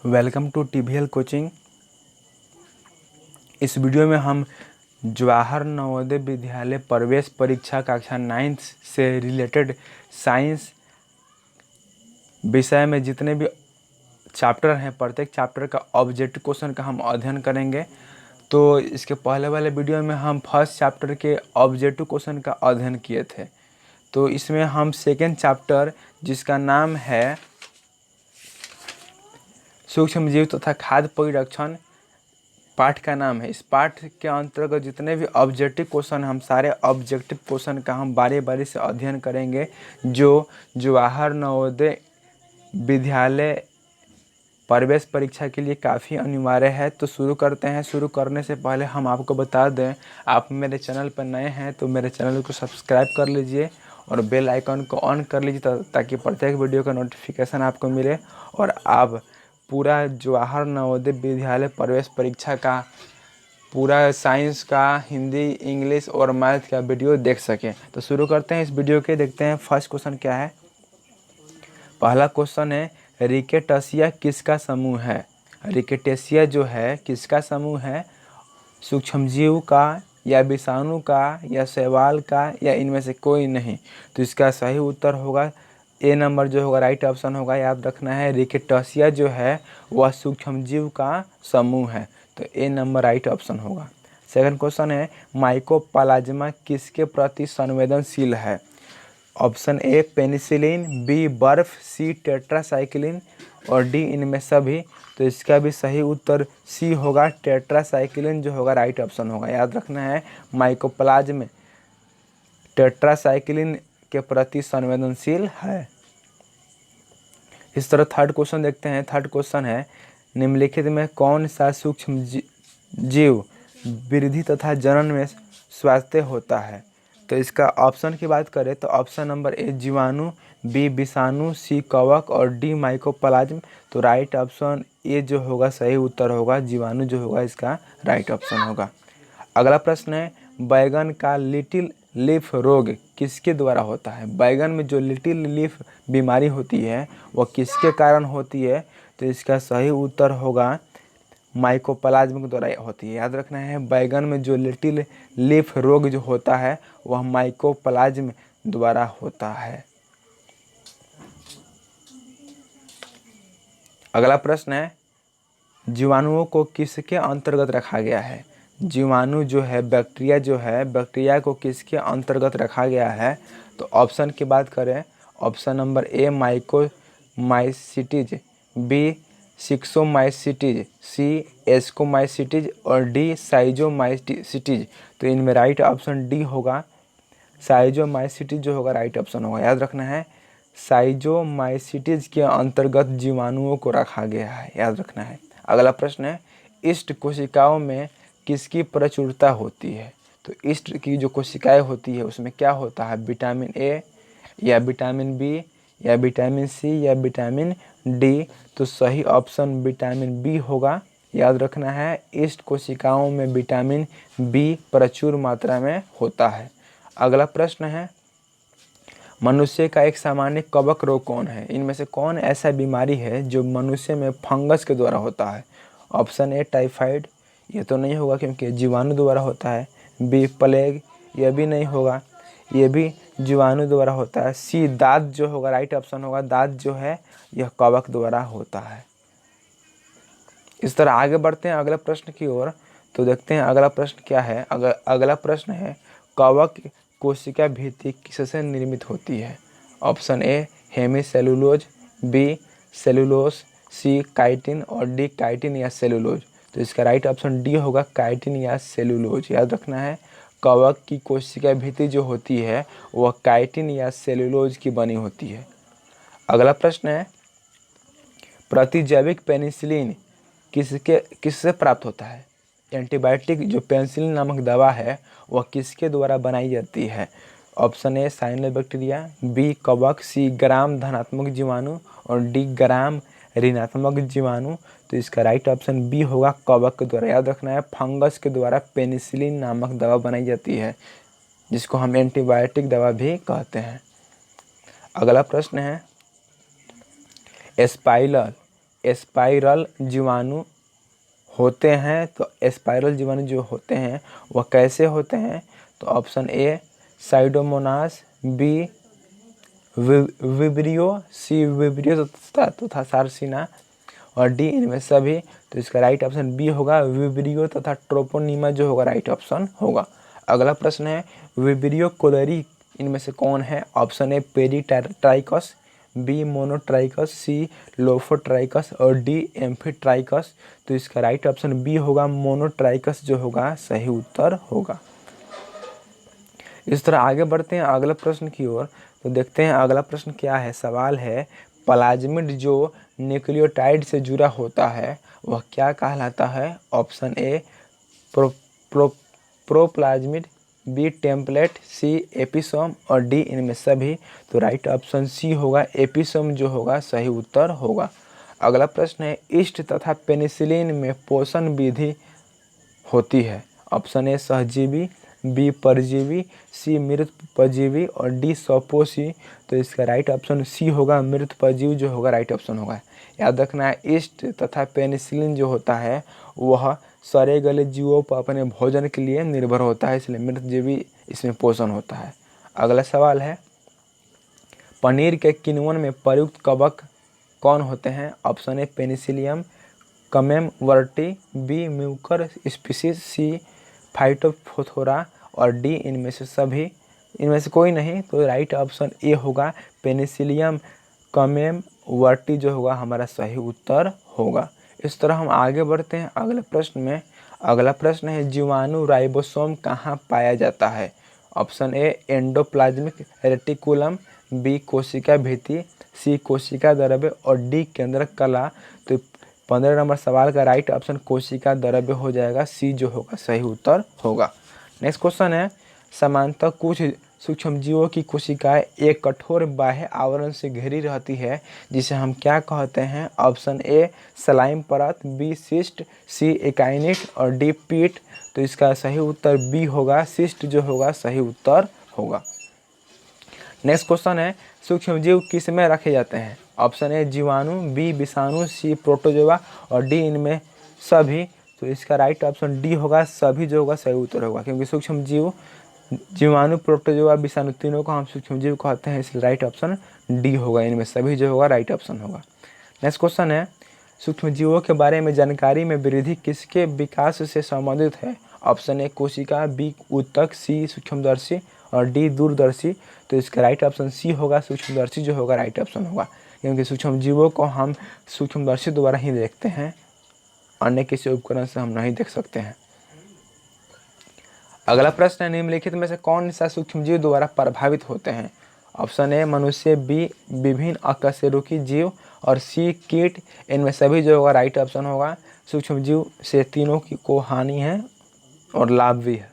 Welcome to TVL coaching. इस video में हम जवाहर नवोदय विद्यालय प्रवेश परीक्षा कक्षा 9 से रिलेटेड साइंस विषय में जितने भी चैप्टर हैं, प्रत्येक चैप्टर का ऑब्जेक्टिव क्वेश्चन का हम अध्ययन करेंगे। तो इसके पहले वाले वीडियो में हम फर्स्ट चैप्टर के ऑब्जेक्टिव क्वेश्चन का अध्ययन किए थे। तो इसमें हम सेकेंड चैप्टर, जिसका नाम है सूक्ष्म जीव तथा खाद्य परिरक्षण, पाठ का नाम है। इस पाठ के अंतर्गत जितने भी ऑब्जेक्टिव क्वेश्चन, हम सारे ऑब्जेक्टिव क्वेश्चन का हम बारी बारी से अध्ययन करेंगे, जो जवाहर नवोदय विद्यालय प्रवेश परीक्षा के लिए काफ़ी अनिवार्य है। तो शुरू करते हैं। शुरू करने से पहले हम आपको बता दें, आप मेरे चैनल पर नए हैं तो मेरे चैनल को सब्सक्राइब कर लीजिए और बेल आइकन को ऑन कर लीजिए ताकि प्रत्येक वीडियो का नोटिफिकेशन आपको मिले और आप पूरा जवाहर नवोदय विद्यालय प्रवेश परीक्षा का पूरा साइंस का, हिंदी, इंग्लिश और मैथ का वीडियो देख सकें। तो शुरू करते हैं इस वीडियो के। देखते हैं फर्स्ट क्वेश्चन क्या है। पहला क्वेश्चन है, रिकेटसिया किसका समूह है? रिकेटेसिया जो है किसका समूह है? सूक्ष्मजीव का या विषाणु का या शैवाल का या इनमें से कोई नहीं। तो इसका सही उत्तर होगा ए नंबर जो होगा, राइट ऑप्शन होगा। याद रखना है, रिकेटसिया जो है वह सूक्ष्मजीव का समूह है। तो ए नंबर राइट ऑप्शन होगा। सेकंड क्वेश्चन है, माइकोप्लाज्मा किसके प्रति संवेदनशील है? ऑप्शन ए पेनिसिलिन, बी बर्फ, सी टेट्रासाइक्लिन और डी इनमें सभी। तो इसका भी सही उत्तर सी होगा, टेट्रासाइक्लिन जो होगा राइट ऑप्शन होगा। याद रखना है, माइकोप्लाज्मा टेट्रासाइक्लिन के प्रति संवेदनशील है। इस तरह थर्ड क्वेश्चन देखते हैं। थर्ड क्वेश्चन है, निम्नलिखित में कौन सा सूक्ष्म जीव वृद्धि तथा जनन में स्वास्थ्य होता है? तो इसका ऑप्शन की बात करें तो ऑप्शन नंबर ए जीवाणु, बी विषाणु, सी कवक और डी माइकोप्लाज्म। तो राइट ऑप्शन ए जो होगा सही उत्तर होगा, जीवाणु जो होगा इसका राइट ऑप्शन होगा। अगला प्रश्न है, बैगन का लिटिल लीफ रोग किसके द्वारा होता है? बैगन में जो लिटिल लीफ बीमारी होती है वह किसके कारण होती है? तो इसका सही उत्तर होगा माइकोप्लाज्म के द्वारा होती है। याद रखना है, बैगन में जो लिटिल लीफ रोग जो होता है वह माइकोप्लाज्म द्वारा होता है। अगला प्रश्न है, जीवाणुओं को किसके अंतर्गत रखा गया है? जीवाणु जो है, बैक्टीरिया जो है, बैक्टीरिया को किसके अंतर्गत रखा गया है? तो ऑप्शन की बात करें, option number A myxomycetes, B सिक्सोमाइसिटीज, सी एस्कोमाइसिटीज और डी साइजोमाइसिटीज। तो इनमें राइट ऑप्शन डी होगा, साइजोमाइसिटीज जो होगा राइट ऑप्शन होगा। याद रखना है, साइजोमाइसिटीज के अंतर्गत जीवाणुओं को रखा गया है। याद रखना है। अगला प्रश्न है, ईस्ट कोशिकाओं में किसकी प्रचुरता होती है? तो ईस्ट की जो कोशिकाएं होती है उसमें क्या होता है? विटामिन ए या विटामिन बी या विटामिन सी या विटामिन डी। तो सही ऑप्शन विटामिन बी होगा। याद रखना है, ईस्ट कोशिकाओं में विटामिन बी प्रचुर मात्रा में होता है। अगला प्रश्न है, मनुष्य का एक सामान्य कवक रोग कौन है? इनमें से कौन ऐसा बीमारी है जो मनुष्य में फंगस के द्वारा होता है? ऑप्शन ए टाइफाइड, ये तो नहीं होगा क्योंकि जीवाणु द्वारा होता है। बी प्लेग, यह भी नहीं होगा, ये भी जीवाणु द्वारा होता है। सी दाद जो होगा राइट ऑप्शन होगा, दाद जो है यह कवक द्वारा होता है। इस तरह आगे बढ़ते हैं अगले प्रश्न की ओर। तो देखते हैं अगला प्रश्न क्या है। अगला प्रश्न है, कवक कोशिका भित्ति किससे निर्मित होती है? Option A hemicellulose, B cellulose, C chitin और डी काइटिन या सेलुलोज। तो इसका राइट ऑप्शन डी होगा, काइटिन या सेलुलोज। याद रखना है, कवक की कोशिका भित्ति जो होती है वह काइटिन या सेलुलोज की बनी होती है। अगला प्रश्न है, प्रतिजैविक पेनिसिलिन किससे प्राप्त होता है? एंटीबायोटिक जो पेनिसिलिन नामक दवा है वह किसके द्वारा बनाई जाती है? ऑप्शन ए साइनोबैक्टीरिया, बी कवक, सी ग्राम धनात्मक जीवाणु और डी ग्राम ऋणात्मक जीवाणु। तो इसका राइट ऑप्शन बी होगा, कवक के द्वारा। याद रखना है, फंगस के द्वारा पेनिसिलिन नामक दवा बनाई जाती है जिसको हम एंटीबायोटिक दवा भी कहते हैं। अगला प्रश्न है, स्पाइरल स्पाइरल जीवाणु होते हैं। तो स्पाइरल जीवाणु जो होते हैं वह कैसे होते हैं? तो option A pseudomonas, B vibrio, C vibrio तथा सार्सिना और डी इनमें सभी। तो इसका राइट ऑप्शन बी होगा, विब्रियो तथा ट्रोपोनिमा जो होगा राइट ऑप्शन होगा। अगला प्रश्न है विब्रियो कोलरी इनमें से कौन है? Option A peritrichous, B monotrichous, C lophotrichous और डी एम्फीट्राइकस। तो इसका राइट ऑप्शन बी होगा, मोनोट्राइकस जो होगा सही उत्तर होगा। इस तरह आगे बढ़ते हैं अगला प्रश्न की ओर। तो देखते हैं अगला प्रश्न क्या है। सवाल है प्लाज्मिड जो न्यूक्लियोटाइड से जुड़ा होता है वह क्या कहलाता है? Option A proplasmid, B template, C episome और डी इनमें सभी। तो राइट ऑप्शन सी होगा, एपिसोम जो होगा सही उत्तर होगा। अगला प्रश्न है ईस्ट तथा पेनिसिलिन में पोषण विधि होती है। ऑप्शन ए सहजीवी, बी परजीवी, सी मृत परजीवी और डी सपोषी। तो इसका राइट ऑप्शन सी होगा, मृत परजीवी जो होगा राइट ऑप्शन होगा। याद रखना है ईस्ट तथा पेनिसिलिन जो होता है वह सड़े गले जीवों पर अपने भोजन के लिए निर्भर होता है, इसलिए मृतजीवी इसमें पोषण होता है। अगला सवाल है पनीर के किण्वन में प्रयुक्त कवक कौन होते हैं? Option A penicillium camemberti, B mucor species, C phytophthora और डी इनमें से सभी। इनमें से कोई नहीं। तो राइट ऑप्शन ए होगा, पेनिसिलियम कमेमवर्टी जो होगा हमारा सही उत्तर होगा। इस तरह हम आगे बढ़ते हैं अगले प्रश्न में। अगला प्रश्न है जीवाणु राइबोसोम कहाँ पाया जाता है? Option A endoplasmic reticulum, B कोशिका भित्ति, सी कोशिका द्रव्य और डी केंद्रक कला। तो 15 नंबर सवाल का राइट ऑप्शन कोशिका द्रव्य हो जाएगा, सी जो होगा सही उत्तर होगा। नेक्स्ट क्वेश्चन है समानतः कुछ सूक्ष्मजीवों की कोशिकाएं एक कठोर बाह्य आवरण से घिरी रहती है जिसे हम क्या कहते हैं? ऑप्शन ए स्लाइम परत, बी सिस्ट, सी एकाइनिट और डी पीट। तो इसका सही उत्तर बी होगा, सिस्ट जो होगा सही उत्तर होगा। नेक्स्ट क्वेश्चन है सूक्ष्मजीव किस में रखे जाते हैं? ऑप्शन ए जीवाणु, बी विषाणु, सी प्रोटोजोआ और डी इनमें सभी। तो इसका राइट ऑप्शन डी होगा, सभी जो होगा सही उत्तर होगा, क्योंकि सूक्ष्मजीव जीवाणु प्रोटोजोआ विषाणु तीनों को हम सूक्ष्मजीव कहते हैं, इसलिए राइट ऑप्शन डी होगा, इनमें सभी जो होगा राइट ऑप्शन होगा। नेक्स्ट क्वेश्चन है सूक्ष्मजीवों के बारे में जानकारी में वृद्धि किसके विकास से संबंधित है? ऑप्शन ए कोशिका, बी ऊतक, सी सूक्ष्मदर्शी और डी दूरदर्शी। तो इसका राइट ऑप्शन सी होगा, सूक्ष्मदर्शी जो होगा राइट ऑप्शन होगा, क्योंकि सूक्ष्मजीवों को हम सूक्ष्मदर्शी द्वारा ही देखते हैं, अन्य किसी उपकरण से हम नहीं देख सकते हैं। अगला प्रश्न है निम्नलिखित में से कौन सा सूक्ष्मजीव द्वारा प्रभावित होते हैं? ऑप्शन ए मनुष्य, बी विभिन्न अकशेरुकी जीव और सी कीट। इनमें सभी जो होगा राइट ऑप्शन होगा। सूक्ष्मजीव से तीनों की को हानि है और लाभ भी है।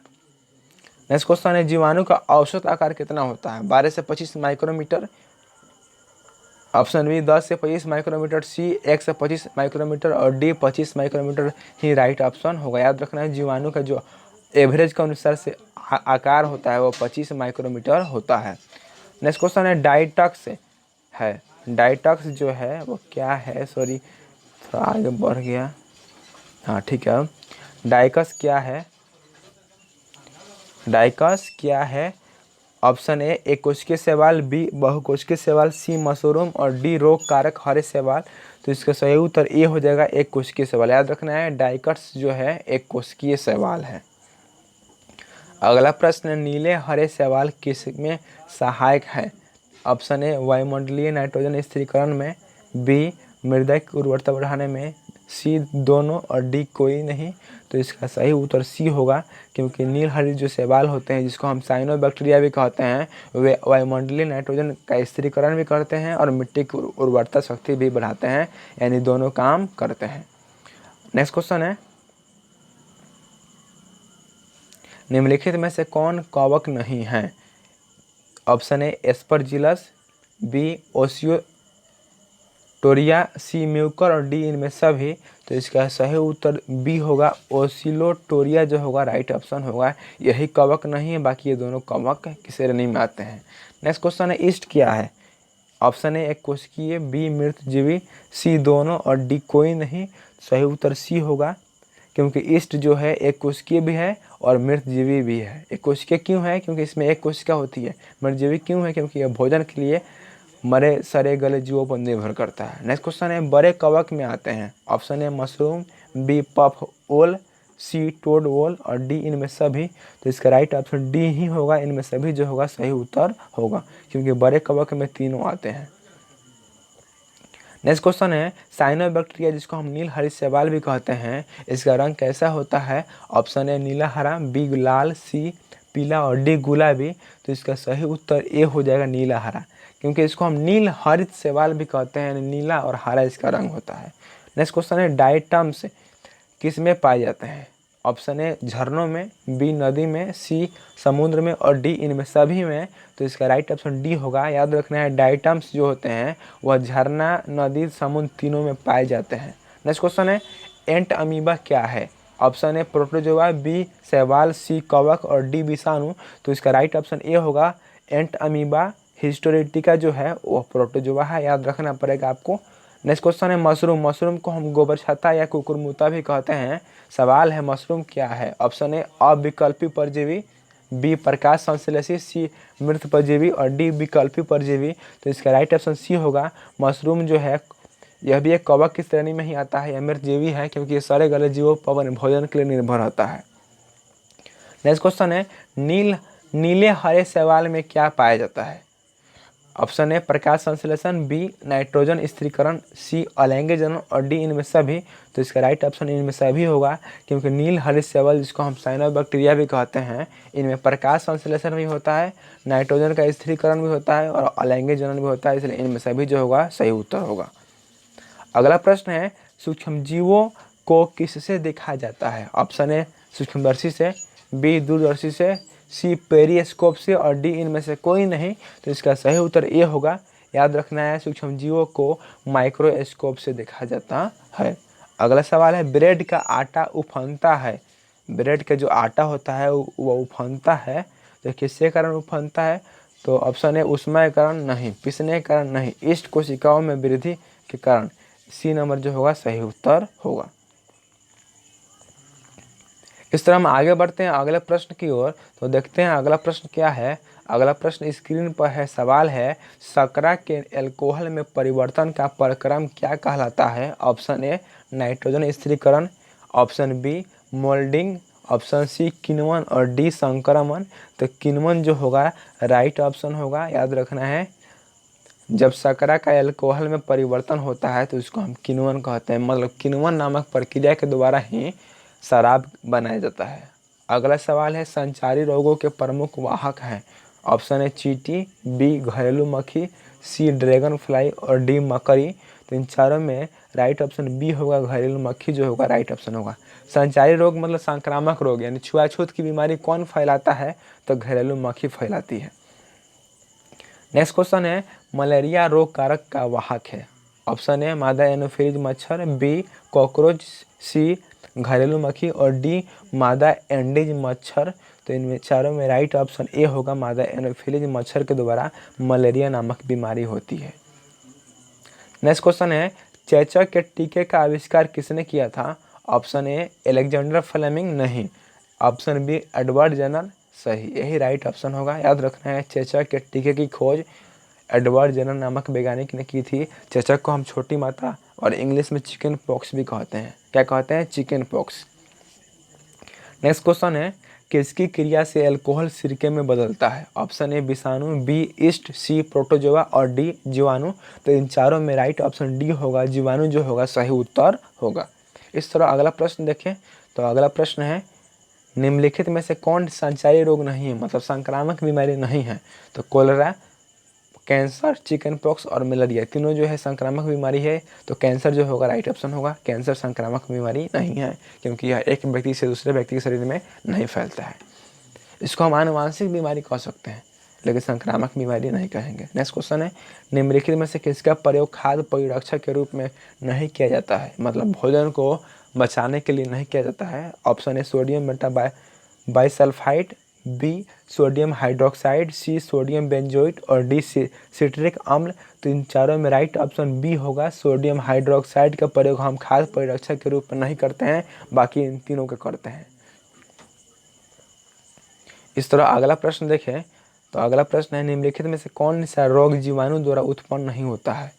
नेक्स्ट क्वेश्चन है जीवाणु का औसत आकार कितना होता है? 12 से 25 माइक्रोमीटर, ऑप्शन बी 10 से 25 माइक्रोमीटर, सी 1 से 25 माइक्रोमीटर और डी 25 माइक्रोमीटर ही राइट ऑप्शन होगा। याद रखना है जीवाणु का जो एवरेज के अनुसार से आकार होता है वो 25 माइक्रोमीटर होता है। नेक्स्ट क्वेश्चन है डाइटक्स है, डाइटक्स जो है वो क्या है? सॉरी थोड़ा आगे बढ़ गया, हाँ ठीक है। डाइकस क्या है? डाइकस क्या है? ऑप्शन ए एक कोशिकीय शैवाल, बी बहुकोशिकीय शैवाल, सी मशरूम और डी रोग कारक हरे शैवाल। तो इसका सही उत्तर ए हो जाएगा, एक कोशिकीय शैवाल। याद रखना है डाइकस जो है एक कोशिकीय शैवाल है। अगला प्रश्न नीले हरे शैवाल किस में सहायक है? ऑप्शन ए वायुमंडलीय नाइट्रोजन स्थिरीकरण में, बी मृदा की उर्वरता बढ़ाने में, सी दोनों और डी कोई नहीं। तो इसका सही उत्तर सी होगा, क्योंकि नील हरे जो शैवाल होते हैं जिसको हम साइनोबैक्टीरिया भी कहते हैं वे वायुमंडलीय नाइट्रोजन का स्थिरीकरण भी करते हैं और मिट्टी की उर्वरता शक्ति भी बढ़ाते हैं, यानी दोनों काम करते हैं। नेक्स्ट क्वेश्चन है निम्नलिखित में से कौन कवक नहीं है? ऑप्शन ए एस्परजिलस, बी ओसियोटोरिया, सी म्यूकर और डी इनमें सभी। तो इसका सही उत्तर बी होगा, ओसिलोटोरिया जो होगा राइट ऑप्शन होगा। यही कवक नहीं है, बाकी ये दोनों कवक की श्रेणी में आते हैं। नेक्स्ट क्वेश्चन है ईस्ट क्या है? ऑप्शन ए एक कोशिकीय, बी मृतजीवी, सी दोनों और डी कोई नहीं। सही उत्तर सी होगा, क्योंकि ईस्ट जो है एक कोशिकीय भी है और मृतजीवी भी है। एक कोशिकीय क्यों है? क्योंकि इसमें एक कोशिका होती है। मृतजीवी क्यों है? क्योंकि यह भोजन के लिए मरे सड़े गले जीवों पर निर्भर करता है। नेक्स्ट क्वेश्चन है, बड़े कवक में आते हैं। Option A mushroom, B puffball, C toad ओल और डी इनमें सभी। तो इसका राइट ऑप्शन डी ही होगा, इनमें सभी जो होगा सही उत्तर होगा, क्योंकि बड़े कवक में तीनों आते हैं। नेक्स्ट क्वेश्चन है, साइनोबैक्टीरिया जिसको हम नील हरी शैवाल भी कहते हैं, इसका रंग कैसा होता है? ऑप्शन ए नीला हरा, बी लाल, सी पीला और डी गुलाबी। तो इसका सही उत्तर ए हो जाएगा, नीला हरा, क्योंकि इसको हम नील हरित शैवाल भी कहते हैं। नीला और हरा इसका रंग होता है। नेक्स्ट क्वेश्चन है, डायटम्स किस में पाए जाते हैं? ऑप्शन ए झरनों में, बी नदी में, सी समुद्र में और डी इनमें सभी में। तो इसका राइट ऑप्शन डी होगा। याद रखना है, डायटम्स जो होते हैं वह झरना, नदी, समुद्र तीनों में पाए जाते हैं। नेक्स्ट क्वेश्चन है, एंट अमीबा क्या है? ऑप्शन ए प्रोटोजोआ, बी शैवाल, सी कवक और डी विषाणु। तो इसका राइट ऑप्शन ए होगा, एंट अमीबा हिस्टोरिटिका जो है वह प्रोटोजोआ है, याद रखना पड़ेगा आपको। नेक्स्ट क्वेश्चन है, मशरूम। मशरूम को हम गोबरछत्ता या कुकुरमुत्ता भी कहते हैं। सवाल है, मशरूम क्या है? ऑप्शन ए अविकल्पी परजीवी, बी प्रकाश संश्लेषी, सी मृत परजीवी और डी विकल्पी परजीवी। तो इसका राइट ऑप्शन सी होगा। मशरूम जो है यह भी एक कवक की श्रेणी में ही आता है, यह मृतजीवी है, क्योंकि ये सारे गले जीवों पर भोजन के लिए निर्भर होता है। नेक्स्ट क्वेश्चन है, नीले हरे शैवाल में क्या पाया जाता है? ऑप्शन ए प्रकाश संश्लेषण, बी नाइट्रोजन स्थिरीकरण, सी अलैंगिक जनन और डी इनमें सभी। तो इसका राइट ऑप्शन इनमें सभी होगा, क्योंकि नील हरित शैवाल जिसको हम साइनोबैक्टीरिया भी कहते हैं, इनमें प्रकाश संश्लेषण भी होता है, नाइट्रोजन का स्थिरीकरण भी होता है और अलैंगिक जनन भी होता है, इसलिए इनमें सभी जो होगा सही उत्तर होगा। अगला प्रश्न है, सूक्ष्मजीवों को किससे देखा जाता है? ऑप्शन ए सूक्ष्मदर्शी से, बी दूरदर्शी से, सी पेरिस्कोप से और डी इनमें से कोई नहीं। तो इसका सही उत्तर ए होगा। याद रखना है, सूक्ष्मजीवों को माइक्रोस्कोप से देखा जाता है। अगला सवाल है, ब्रेड का आटा उफनता है। ब्रेड का जो आटा होता है वह उफनता है, तो किसके कारण उफनता है? तो ऑप्शन ए ऊष्मीकरण नहीं, पिसने के कारण नहीं, ईस्ट कोशिकाओं में वृद्धि के कारण। सी नंबर जो होगा सही उत्तर होगा। इस तरह हम आगे बढ़ते हैं अगले प्रश्न की ओर। तो देखते हैं अगला प्रश्न क्या है। अगला प्रश्न स्क्रीन पर है। सवाल है, शर्करा के अल्कोहल में परिवर्तन का प्रक्रम क्या कहलाता है? ऑप्शन ए नाइट्रोजन स्थिरीकरण, option B moulding, option C किण्वन और डी संक्रमण। तो किण्वन जो होगा राइट ऑप्शन होगा। याद रखना है, जब शर्करा का अल्कोहल में परिवर्तन होता है तो उसको हम किण्वन कहते हैं, मतलब किण्वन नामक प्रक्रिया के द्वारा ही शराब बनाया जाता है। अगला सवाल है, संचारी रोगों के प्रमुख वाहक हैं। ऑप्शन है चींटी, बी घरेलू मक्खी, सी ड्रैगन फ्लाई और डी मकड़ी। तो इन चारों में राइट ऑप्शन बी होगा, घरेलू मक्खी जो होगा राइट ऑप्शन होगा। संचारी रोग मतलब संक्रामक रोग, यानी छुआछूत की बीमारी कौन फैलाता है? तो घरेलू मक्खी फैलाती है। नेक्स्ट क्वेश्चन है, मलेरिया रोग कारक का वाहक है। ऑप्शन ए मादा एनोफिलीज मच्छर, बी कॉकरोच, सी घरेलू मक्खी और डी मादा एंडीज मच्छर। तो इनमें चारों में राइट ऑप्शन ए होगा, मादा एनोफिलीज मच्छर के द्वारा मलेरिया नामक बीमारी होती है। नेक्स्ट क्वेश्चन है, चेचक के टीके का आविष्कार किसने किया था? ऑप्शन ए अलेक्जेंडर फ्लेमिंग नहीं, ऑप्शन बी एडवर्ड जेनर सही, यही राइट ऑप्शन होगा। याद रखना है, चेचक के टीके की खोज एडवर्ड जेनर नामक वैज्ञानिक ने की थी। चेचक को हम छोटी माता और इंग्लिश में चिकन पॉक्स भी कहते हैं। क्या कहते हैं? Chicken pox. नेक्स्ट क्वेश्चन है, किसकी क्रिया से अल्कोहल सिरके में बदलता है? ऑप्शन ए विषाणु, बी ईस्ट, सी प्रोटोजोआ और डी जीवाणु। तो इन चारों में राइट ऑप्शन डी होगा, जीवाणु जो होगा सही उत्तर होगा। इस तरह अगला प्रश्न देखें। तो अगला प्रश्न है, निम्नलिखित में से कौन संचारी रोग नहीं है, मतलब संक्रामक बीमारी नहीं है? तो कोलेरा, कैंसर, चिकन पॉक्स और मलेरिया तीनों जो है संक्रामक बीमारी है। तो कैंसर जो होगा राइट ऑप्शन होगा। कैंसर संक्रामक बीमारी नहीं है, क्योंकि यह एक व्यक्ति से दूसरे व्यक्ति के शरीर में नहीं फैलता है। इसको हम आनुवांशिक बीमारी कह सकते हैं, लेकिन संक्रामक बीमारी नहीं कहेंगे। नेक्स्ट क्वेश्चन है, निम्नलिखित में से किसका प्रयोग खाद्य परिरक्षक के रूप में नहीं किया जाता है, मतलब भोजन को बचाने के लिए नहीं किया जाता है? Option A sodium meta bisulphite, B sodium hydroxide, C sodium benzoate और डी सिट्रिक अम्ल। तो इन चारों में राइट ऑप्शन बी होगा। सोडियम हाइड्रोक्साइड का प्रयोग हम खाद्य परिरक्षक के रूप में नहीं करते हैं, बाकी इन तीनों का करते हैं। इस तरह अगला प्रश्न देखें, तो अगला प्रश्न है निम्नलिखित में से कौन सा रोग जीवाणु द्वारा उत्पन्न नहीं होता है।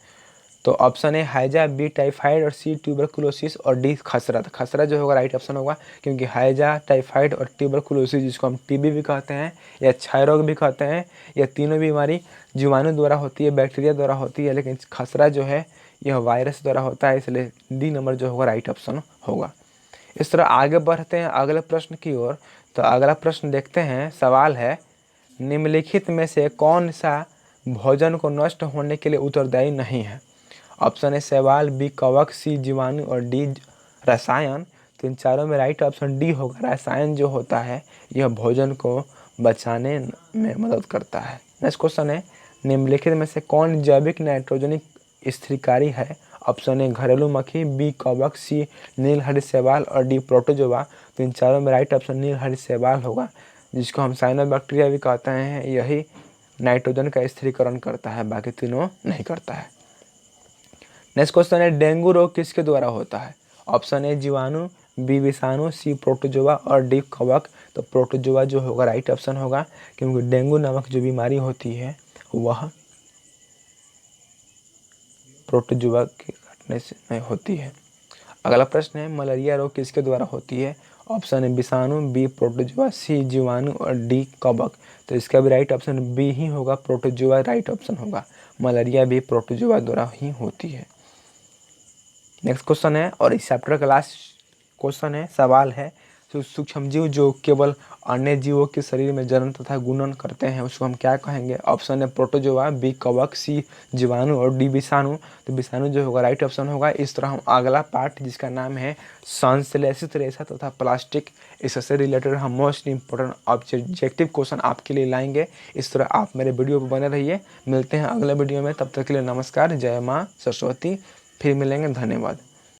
तो ऑप्शन ए हैजा, बी टाइफाइड और सी ट्यूबरकुलोसिस और डी खसरा। तो खसरा जो होगा राइट ऑप्शन होगा, क्योंकि हैजा, टाइफाइड और ट्यूबरकुलोसिस जिसको हम टीबी भी कहते हैं या क्षय रोग भी कहते हैं, यह तीनों बीमारी जीवाणु द्वारा होती है, बैक्टीरिया द्वारा होती है, लेकिन खसरा जो है यह वायरस द्वारा होता है, इसलिए डी नंबर जो होगा राइट ऑप्शन होगा। इस तरह आगे बढ़ते हैं अगले प्रश्न की ओर। तो अगला प्रश्न देखते हैं, सवाल है निम्नलिखित में से कौन सा भोजन को नष्ट होने के लिए उत्तरदायी नहीं है। ऑप्शन ए शैवाल, बी कवक, सी जीवाणु और डी रसायन। तो इन चारों में राइट ऑप्शन डी होगा। रसायन जो होता है यह भोजन को बचाने में मदद करता है। नेक्स्ट क्वेश्चन है निम्नलिखित में से कौन जैविक नाइट्रोजनिक स्थिरकारी है। ऑप्शन ए घरेलू मक्खी, बी कवक, सी नीलहरित शैवाल और डी प्रोटोजोआ। तो इन चारों में राइट ऑप्शन नीलहरित शैवाल होगा, जिसको हम साइनोबैक्टीरिया भी कहते हैं। यही नाइट्रोजन का स्थिरीकरण करता है, बाकी तीनों नहीं करता है। नेक्स्ट क्वेश्चन है डेंगू रोग किसके द्वारा होता है। ऑप्शन ए जीवाणु, बी विषाणु, सी प्रोटोजोआ और डी कवक। तो प्रोटोजोआ जो होगा राइट ऑप्शन होगा, क्योंकि डेंगू नामक जो बीमारी होती है वह प्रोटोजोआ के घटने से में होती है। अगला प्रश्न है मलेरिया रोग किसके द्वारा होती है। ऑप्शन है विषाणु, बी प्रोटोजोआ, सी जीवाणु और डी कवक। तो इसका भी राइट ऑप्शन बी ही होगा, प्रोटोजोआ राइट ऑप्शन होगा। मलेरिया भी प्रोटोजोआ द्वारा ही होती है। नेक्स्ट क्वेश्चन है और इस चैप्टर का लास्ट क्वेश्चन है, सवाल है सूक्ष्म जीव जो केवल अन्य जीवों के शरीर में जन्म तथा गुणन करते हैं उसको हम क्या कहेंगे। ऑप्शन है प्रोटोजोआ, बी कवक, सी जीवाणु और डी विषाणु। तो विषाणु जो होगा राइट ऑप्शन होगा। इस तरह हम अगला पार्ट जिसका नाम है संश्लेषित रेशा तथा प्लास्टिक, इससे रिलेटेड हम मोस्ट इंपोर्टेंट ऑब्जेक्टिव क्वेश्चन आपके लिए लाएंगे। इस तरह आप मेरे वीडियो पर बने रहिए। मिलते हैं अगले वीडियो में, तब तक के लिए नमस्कार, जय माँ सरस्वती। फिर मिलेंगे, धन्यवाद।